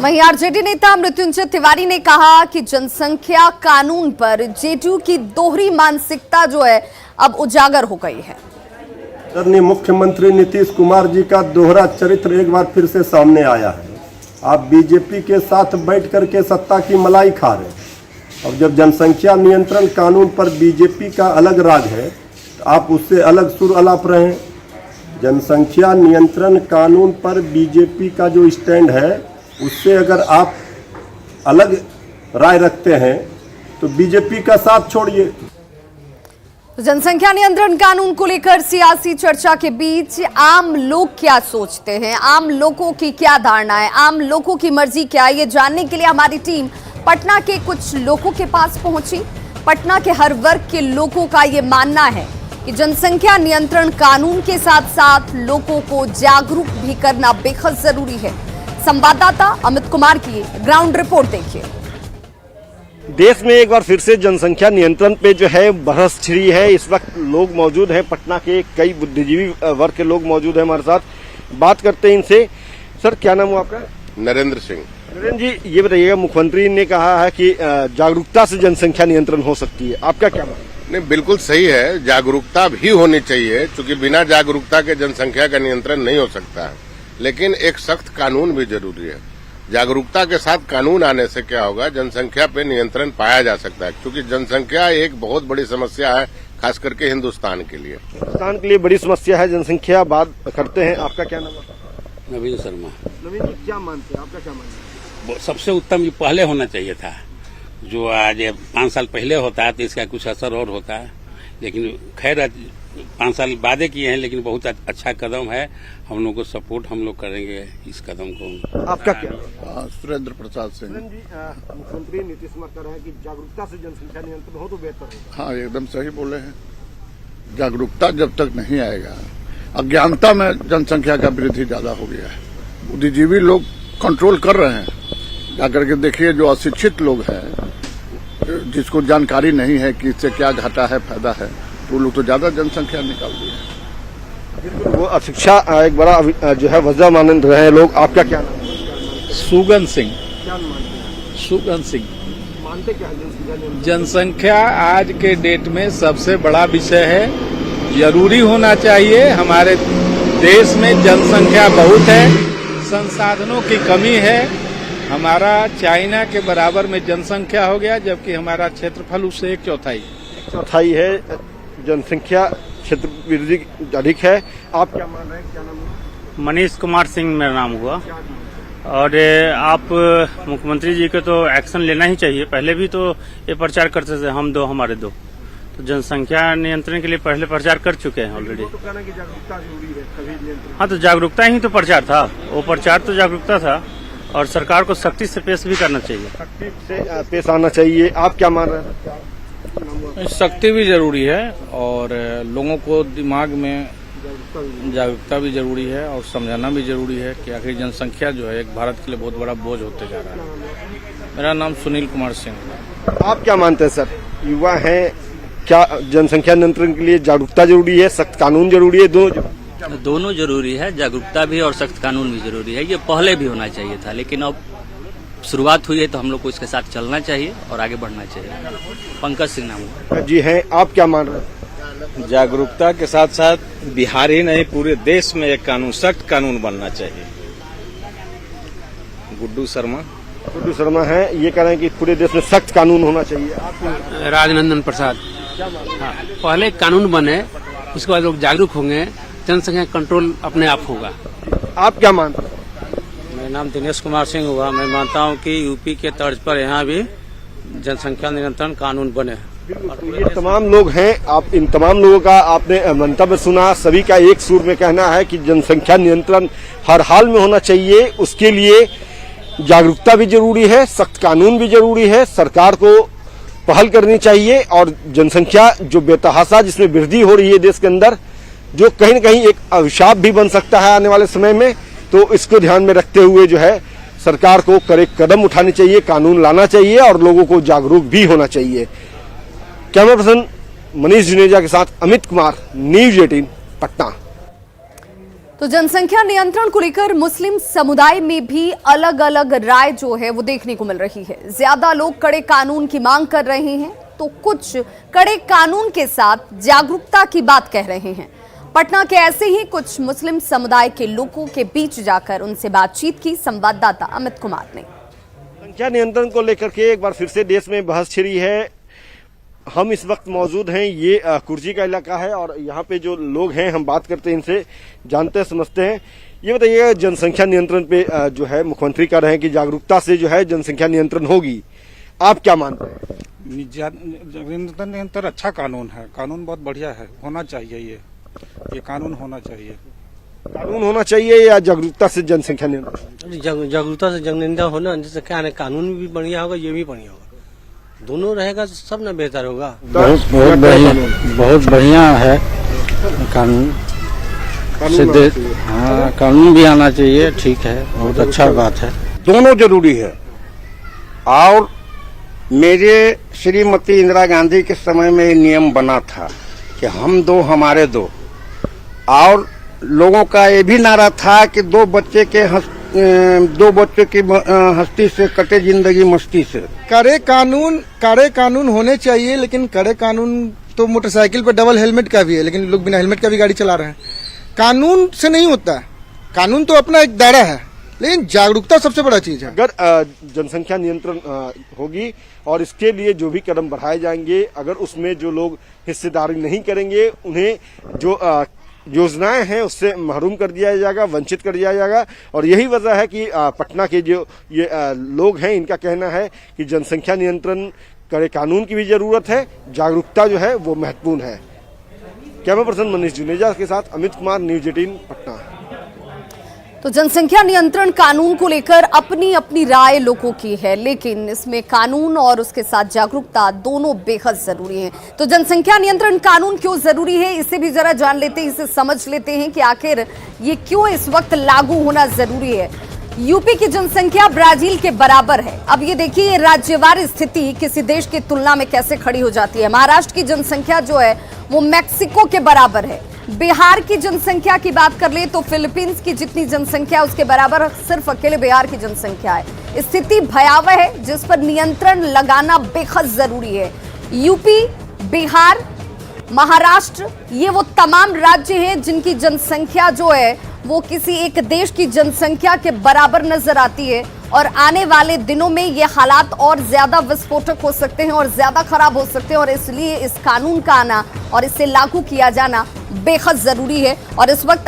वहीं आरजेडी नेता मृत्युंजय तिवारी ने कहा कि जनसंख्या कानून पर जेडीयू की दोहरी मानसिकता जो है अब उजागर हो गई है। आदरणीय मुख्यमंत्री नीतीश कुमार जी का दोहरा चरित्र एक बार फिर से सामने आया है। आप बीजेपी के साथ बैठ करके सत्ता की मलाई खा रहे हैं। अब जब जनसंख्या नियंत्रण कानून पर बीजेपी का अलग राग है तो आप उससे अलग सुर अलाप रहे हैं। जनसंख्या नियंत्रण कानून पर बीजेपी का जो स्टैंड है उससे अगर आप अलग राय रखते हैं तो बीजेपी का साथ छोड़िए। जनसंख्या नियंत्रण कानून को लेकर सियासी चर्चा के बीच आम लोग क्या सोचते हैं, आम लोगों की क्या धारणा है, आम लोगों की मर्जी क्या है, ये जानने के लिए हमारी टीम पटना के कुछ लोगों के पास पहुंची। पटना के हर वर्ग के लोगों का ये मानना है कि जनसंख्या नियंत्रण कानून के साथ साथ लोगों को जागरूक भी करना बेहद जरूरी है। संवाददाता अमित कुमार की ग्राउंड रिपोर्ट देखिए। देश में एक बार फिर से जनसंख्या नियंत्रण पे जो है बहस छिड़ी है। इस वक्त लोग मौजूद हैं, पटना के कई बुद्धिजीवी वर्ग के लोग मौजूद हैं हमारे साथ। बात करते हैं इनसे। सर, क्या नाम है आपका? नरेंद्र सिंह। नरेंद्र जी, ये बताइएगा, मुख्यमंत्री ने कहा है कि जागरूकता से जनसंख्या नियंत्रण हो सकती है, आपका क्या मानना है? नहीं, बिल्कुल सही है, जागरूकता भी होनी चाहिए, क्योंकि बिना जागरूकता के जनसंख्या का नियंत्रण नहीं हो सकता है। लेकिन एक सख्त कानून भी जरूरी है। जागरूकता के साथ कानून आने से क्या होगा, जनसंख्या पे नियंत्रण पाया जा सकता है, क्योंकि जनसंख्या एक बहुत बड़ी समस्या है, खास करके हिंदुस्तान के लिए। हिंदुस्तान के लिए बड़ी समस्या है जनसंख्या। बात करते हैं, आपका क्या नाम है? नवीन शर्मा। नवीन जी, क्या मानते हैं, आपका क्या मानना है? सबसे उत्तम ये पहले होना चाहिए था। जो आज 5 साल पहले होता है तो इसका कुछ असर और होता है, लेकिन खैर 5 साल वादे किए हैं, लेकिन बहुत अच्छा कदम है। हम लोग को सपोर्ट हम लोग करेंगे इस कदम को। आपका क्या? सुरेंद्र प्रसाद सिंह। मुख्यमंत्री नीतीश कुमार कह रहे हैं कि जागरूकता से जनसंख्या नियंत्रण हो तो बेहतर होगा। हाँ, एकदम सही बोले हैं। जागरूकता जब तक नहीं आएगा, अज्ञानता में जनसंख्या का वृद्धि ज्यादा हो गया है। बुद्धिजीवी लोग कंट्रोल कर रहे हैं। जाकर के देखिए, जो अशिक्षित लोग हैं, जिसको जानकारी नहीं है कि इससे क्या घाटा है, फायदा है, तो लोग तो ज्यादा जनसंख्या निकाल दिए हैं। वो अशिक्षा एक बड़ा जो है वजह मान रहे हैं लोग। आपका क्या नाम है? सुगन सिंह। क्या मानते हैं? सुगन सिंह। मानते क्या है? जनसंख्या आज के डेट में सबसे बड़ा विषय है, जरूरी होना चाहिए। हमारे देश में जनसंख्या बहुत है, संसाधनों की कमी है। हमारा चाइना के बराबर में जनसंख्या हो गया, जबकि हमारा क्षेत्रफल उससे 1/4 है। जनसंख्या क्षेत्र वृद्धि अधिक है। आप क्या मान रहे हैं, क्या नाम है? मनीष कुमार सिंह मेरा नाम हुआ। और आप मुख्यमंत्री जी को तो एक्शन लेना ही चाहिए। पहले भी तो ये प्रचार करते थे, हम दो हमारे दो, तो जनसंख्या नियंत्रण के लिए पहले प्रचार कर चुके हैं ऑलरेडी। तो कहना कि जागरूकता जरूरी है, तभी नियंत्रण। हाँ, तो जागरूकता ही तो प्रचार था, वो प्रचार तो जागरूकता था, और सरकार को सख्ती से पेश भी करना चाहिए, सख्ती से पेश आना चाहिए। आप क्या मान रहे हैं? सख्ती भी जरूरी है और लोगों को दिमाग में जागरूकता भी जरूरी है और समझाना भी जरूरी है कि आखिर जनसंख्या जो है एक भारत के लिए बहुत बड़ा बोझ होते जा रहा है। मेरा नाम सुनील कुमार सिंह। आप क्या मानते हैं सर? युवा हैं, क्या जनसंख्या नियंत्रण के लिए जागरूकता जरूरी है, सख्त कानून जरूरी है? दोनों जरूरी है, जागरूकता भी और सख्त कानून भी जरूरी है। ये पहले भी होना चाहिए था, लेकिन अब शुरुआत हुई है तो हम लोग को इसके साथ चलना चाहिए और आगे बढ़ना चाहिए। पंकज सिंह नाम जी हैं। आप क्या मान रहे हैं? जागरूकता के साथ साथ बिहार ही नहीं, पूरे देश में एक कानून, सख्त कानून बनना चाहिए। गुड्डू शर्मा है, ये कह रहे हैं कि पूरे देश में सख्त कानून होना चाहिए। राजनंदन प्रसाद। हाँ, पहले कानून बने, उसके बाद लोग जागरूक होंगे, जनसंख्या कंट्रोल अपने आप होगा। आप क्या मानते हैं? मेरा नाम दिनेश कुमार सिंह हुआ। मैं मानता हूं कि यूपी के तर्ज पर यहाँ भी जनसंख्या नियंत्रण कानून बने। ये तमाम लोग हैं, आप इन तमाम लोगों का आपने मंतव्य सुना। सभी का एक सुर में कहना है कि जनसंख्या नियंत्रण हर हाल में होना चाहिए। उसके लिए जागरूकता भी जरूरी है, सख्त कानून भी जरूरी है। सरकार को पहल करनी चाहिए और जनसंख्या जो बेतहाशा जिसमें वृद्धि हो रही है देश के अंदर, जो कहीं न कहीं एक अभिशाप भी बन सकता है आने वाले समय में, तो इसको ध्यान में रखते हुए जो है सरकार को कड़े कदम उठाने चाहिए, कानून लाना चाहिए और लोगों को जागरूक भी होना चाहिए। कैमरा पर्सन मनीष जुनेजा के साथ अमित कुमार, न्यूज़ 18 पटना। तो जनसंख्या नियंत्रण को लेकर मुस्लिम समुदाय में भी अलग अलग राय जो है वो देखने को मिल रही है। ज्यादा लोग कड़े कानून की मांग कर रहे हैं तो कुछ कड़े कानून के साथ जागरूकता की बात कह रहे हैं। पटना के ऐसे ही कुछ मुस्लिम समुदाय के लोगों के बीच जाकर उनसे बातचीत की संवाददाता अमित कुमार ने। संख्या नियंत्रण को लेकर के एक बार फिर से देश में बहस छिड़ी है। हम इस वक्त मौजूद हैं, ये कुर्जी का इलाका है और यहाँ पे जो लोग हैं हम बात करते हैं, इनसे जानते हैं, समझते हैं। ये बताइए, जनसंख्या नियंत्रण पे जो है मुख्यमंत्री कह रहे हैं कि जागरूकता से जो है जनसंख्या नियंत्रण होगी, आप क्या मानते हैं? जनसंख्या नियंत्रण अच्छा कानून है, कानून बहुत बढ़िया है, होना चाहिए। ये कानून होना चाहिए। कानून होना चाहिए या जागरूकता से जनसंख्या नियंत्रण? जागरूकता से जनसंख्या होना, जैसे क्या है, कानून भी बढ़िया होगा, ये भी बढ़िया होगा, दोनों रहेगा तो सब ना बेहतर होगा। बहुत बढ़िया है कानून। हाँ, कानून भी आना चाहिए, ठीक है, बहुत अच्छा बात है। दोनों जरूरी है। और मेरे श्रीमती इंदिरा गांधी के समय में ये नियम बना था कि हम दो हमारे दो, और लोगों का ये भी नारा था कि दो बच्चों की हस्ती से कटे जिंदगी मस्ती से। कड़े कानून होने चाहिए, लेकिन कड़े कानून तो मोटरसाइकिल पर डबल हेलमेट का भी है, लेकिन लोग बिना हेलमेट का भी गाड़ी चला रहे हैं। कानून से नहीं होता है, कानून तो अपना एक दायरा है, लेकिन जागरूकता सबसे बड़ा चीज है। अगर जनसंख्या नियंत्रण होगी और इसके लिए जो भी कदम बढ़ाए जाएंगे, अगर उसमें जो लोग हिस्सेदारी नहीं करेंगे, उन्हें जो योजनाएं हैं उससे महरूम कर दिया जाएगा, वंचित कर दिया जाएगा। और यही वजह है कि पटना के जो ये लोग हैं, इनका कहना है कि जनसंख्या नियंत्रण कड़े कानून की भी जरूरत है, जागरूकता जो है वो महत्वपूर्ण है। कैमरा पर्सन मनीष जुनेजा के साथ अमित कुमार, न्यूज 18 पटना। तो जनसंख्या नियंत्रण कानून को लेकर अपनी अपनी राय लोगों की है, लेकिन इसमें कानून और उसके साथ जागरूकता दोनों बेहद जरूरी हैं। तो जनसंख्या नियंत्रण कानून क्यों जरूरी है, इसे भी जरा जान लेते हैं, इसे समझ लेते हैं कि आखिर ये क्यों इस वक्त लागू होना जरूरी है। यूपी की जनसंख्या ब्राजील के बराबर है। अब ये देखिए, ये राज्यवार स्थिति किसी देश की तुलना में कैसे खड़ी हो जाती है। महाराष्ट्र की जनसंख्या जो है वो मैक्सिको के बराबर है। बिहार की जनसंख्या की बात कर ले तो फिलीपींस की जितनी जनसंख्या उसके बराबर सिर्फ अकेले बिहार की जनसंख्या है। स्थिति भयावह है जिस पर नियंत्रण लगाना बेहद जरूरी है। यूपी, बिहार, महाराष्ट्र, ये वो तमाम राज्य हैं जिनकी जनसंख्या जो है वो किसी एक देश की जनसंख्या के बराबर नजर आती है, और आने वाले दिनों में ये हालात और ज्यादा विस्फोटक हो सकते हैं और ज्यादा खराब हो सकते हैं। और इसलिए इस कानून का आना और इसे लागू किया जाना बेहद जरूरी है। और इस वक्त